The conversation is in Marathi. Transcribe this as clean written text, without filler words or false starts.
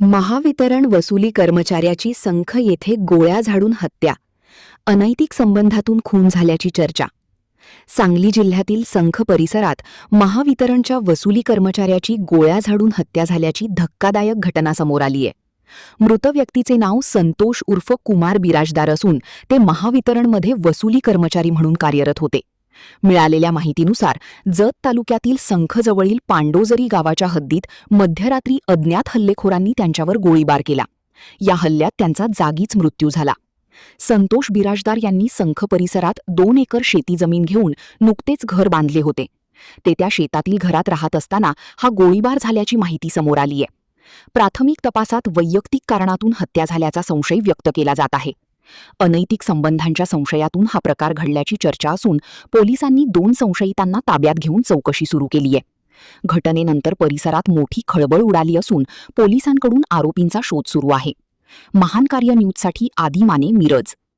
महावितरण वसुली कर्मचाऱ्याची संख येथे गोळ्या झाडून हत्या. अनैतिक संबंधातून खून झाल्याची चर्चा. सांगली जिल्ह्यातील संख परिसरात महावितरणच्या वसुली कर्मचाऱ्याची गोळ्या झाडून हत्या झाल्याची धक्कादायक घटना समोर आलीय. मृत व्यक्तीचे नाव संतोष उर्फ कुमार बिराजदार असून ते महावितरणमध्ये वसुली कर्मचारी म्हणून कार्यरत होते. मिळालेल्या माहितीनुसार जत तालुक्यातील संखजवळील पांडोजरी गावाच्या हद्दीत मध्यरात्री अज्ञात हल्लेखोरांनी त्यांच्यावर गोळीबार केला. या हल्ल्यात त्यांचा जागीच मृत्यू झाला. संतोष बिराजदार यांनी संख परिसरात 2 एकर शेती जमीन घेऊन नुकतेच घर बांधले होते. ते त्या शेतातील घरात राहत असताना हा गोळीबार झाल्याची माहिती समोर आलीय. प्राथमिक तपासात वैयक्तिक कारणातून हत्या झाल्याचा संशय व्यक्त केला जात आहे. अनैतिक संबंधांच्या संशयातून हा प्रकार घडल्याची चर्चा असून पोलिसांनी 2 संशयितांना ताब्यात घेऊन चौकशी सुरू केली आहे. घटनेनंतर परिसरात मोठी खळबळ उडाली असून पोलिसांकडून आरोपींचा शोध सुरू आहे. महान कार्य न्यूजसाठी आदी माने, मिरज.